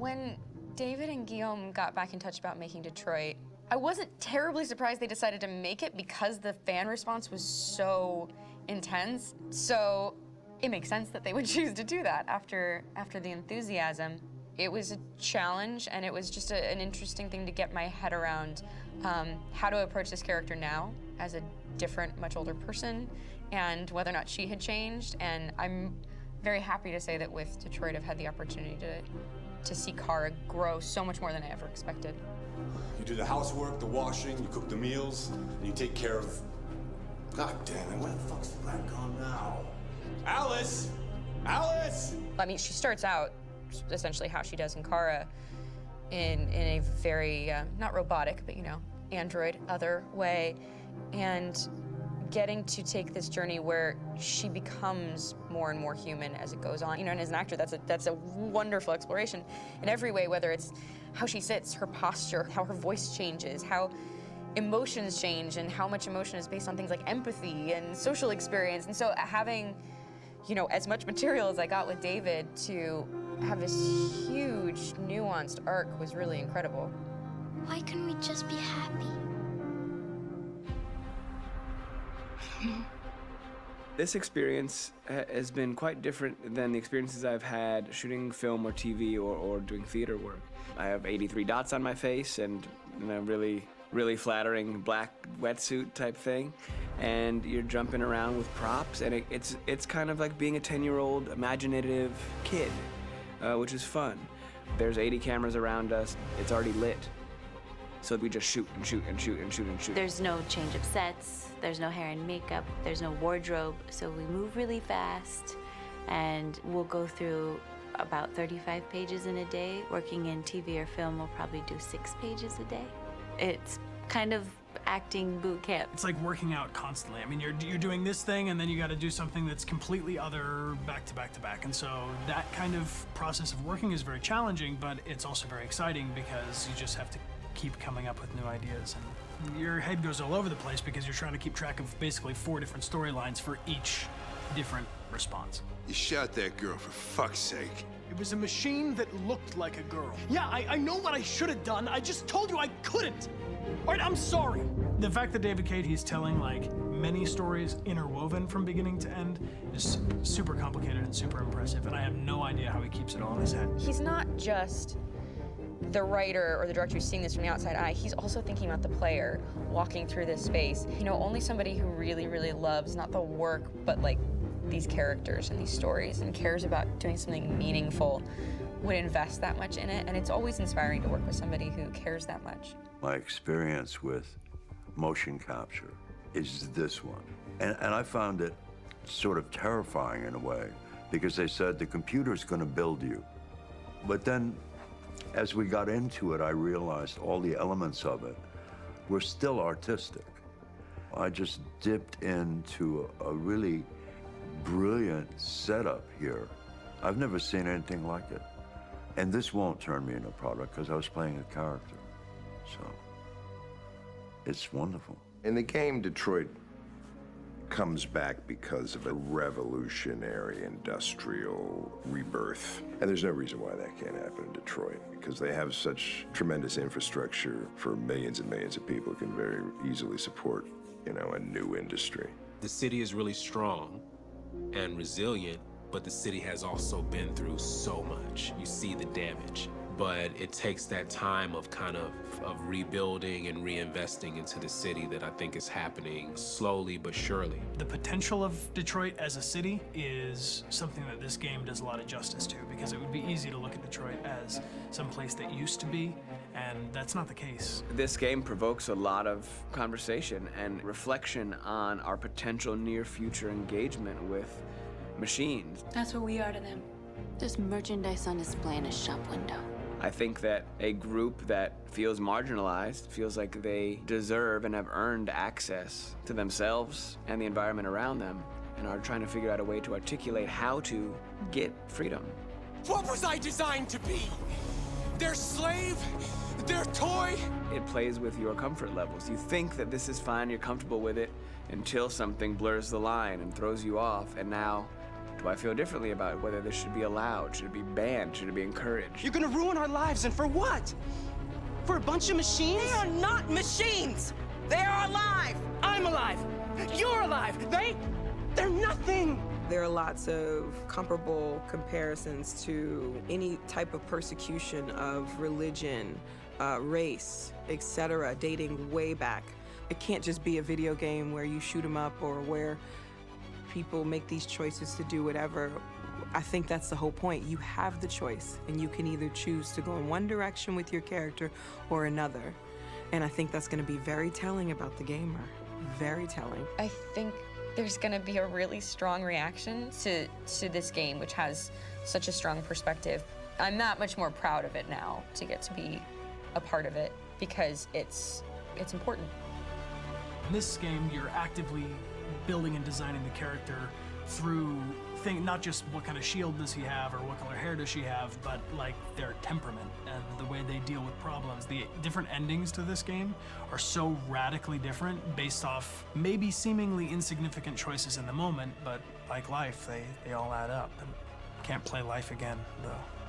When David and Guillaume got back in touch about making Detroit, I wasn't terribly surprised they decided to make it because the fan response was so intense. So it makes sense that they would choose to do that after the enthusiasm. It was a challenge, and it was just an interesting thing to get my head around how to approach this character now as a different, much older person, and whether or not she had changed. And I'm very happy to say that with Detroit, I've had the opportunity to see Kara grow so much more than I ever expected. You do the housework, the washing, you cook the meals, and you take care of... God damn it, where the fuck's the rat gone now? Alice! Alice! I mean, she starts out essentially how she does in Kara in a very, not robotic, but, you know, android other way, and getting to take this journey where she becomes more and more human as it goes on. You know, and as an actor, that's a wonderful exploration in every way, whether it's how she sits, her posture, how her voice changes, how emotions change, and how much emotion is based on things like empathy and social experience. And so having, you know, as much material as I got with David to have this huge, nuanced arc was really incredible. Why couldn't we just be happy? This experience has been quite different than the experiences I've had shooting film or TV or doing theater work. I have 83 dots on my face and a really flattering black wetsuit type thing, and you're jumping around with props, and it's kind of like being a 10-year-old imaginative kid, which is fun. There's 80 cameras around us. It's already lit. So we just shoot and shoot and shoot and shoot and shoot. There's no change of sets, there's no hair and makeup, there's no wardrobe, so we move really fast, and we'll go through about 35 pages in a day. Working in TV or film, we'll probably do 6 pages a day. It's kind of acting boot camp. It's like working out constantly. I mean, you're doing this thing, and then you got to do something that's completely other back to back to back. And so that kind of process of working is very challenging, but it's also very exciting because you just have to keep coming up with new ideas, and your head goes all over the place because you're trying to keep track of basically 4 different storylines for each different response. You shot that girl, for fuck's sake. It was a machine that looked like a girl. Yeah, I know what I should have done. I just told you I couldn't. All right, I'm sorry. The fact that David Cade, he's telling like many stories interwoven from beginning to end is super complicated and super impressive, and I have no idea how he keeps it all in his head. He's not just the writer or the director who's seeing this from the outside eye, he's also thinking about the player walking through this space. You know, only somebody who really, really loves not the work, but like these characters and these stories and cares about doing something meaningful would invest that much in it. And it's always inspiring to work with somebody who cares that much. My experience with motion capture is this one. And I found it sort of terrifying in a way, because they said the computer's gonna build you. But then, as we got into it, I realized all the elements of it were still artistic. I just dipped into a really brilliant setup here. I've never seen anything like it. And this won't turn me into a product because I was playing a character. So, it's wonderful. In the game, Detroit comes back because of a revolutionary industrial rebirth. And there's no reason why that can't happen in Detroit, because they have such tremendous infrastructure for millions and millions of people who can very easily support, you know, a new industry. The city is really strong and resilient, but the city has also been through so much. You see the damage. But it takes that time of kind of rebuilding and reinvesting into the city that I think is happening slowly but surely. The potential of Detroit as a city is something that this game does a lot of justice to, because it would be easy to look at Detroit as some place that used to be, and that's not the case. This game provokes a lot of conversation and reflection on our potential near-future engagement with machines. That's what we are to them. There's merchandise on display in a shop window. I think that a group that feels marginalized, feels like they deserve and have earned access to themselves and the environment around them, and are trying to figure out a way to articulate how to get freedom. What was I designed to be? Their slave? Their toy? It plays with your comfort levels. You think that this is fine, you're comfortable with it, until something blurs the line and throws you off, and now Do I feel differently about whether this should be allowed? Should it be banned? Should it be encouraged? You're gonna ruin our lives, and for what? For a bunch of machines? They are not machines! They are alive! I'm alive! You're alive! They're nothing! There are lots of comparable comparisons to any type of persecution of religion, race, etc., dating way back. It can't just be a video game where you shoot 'em up or where people make these choices to do whatever. I think that's the whole point. You have the choice, and you can either choose to go in one direction with your character or another. And I think that's going to be very telling about the gamer. Very telling. I think there's going to be a really strong reaction to this game, which has such a strong perspective. I'm that much more proud of it now to get to be a part of it because it's important. In this game, you're actively building and designing the character through not just what kind of shield does he have or what color hair does she have, but like their temperament and the way they deal with problems. The different endings to this game are so radically different based off maybe seemingly insignificant choices in the moment, but like life, they all add up. And can't play life again, though.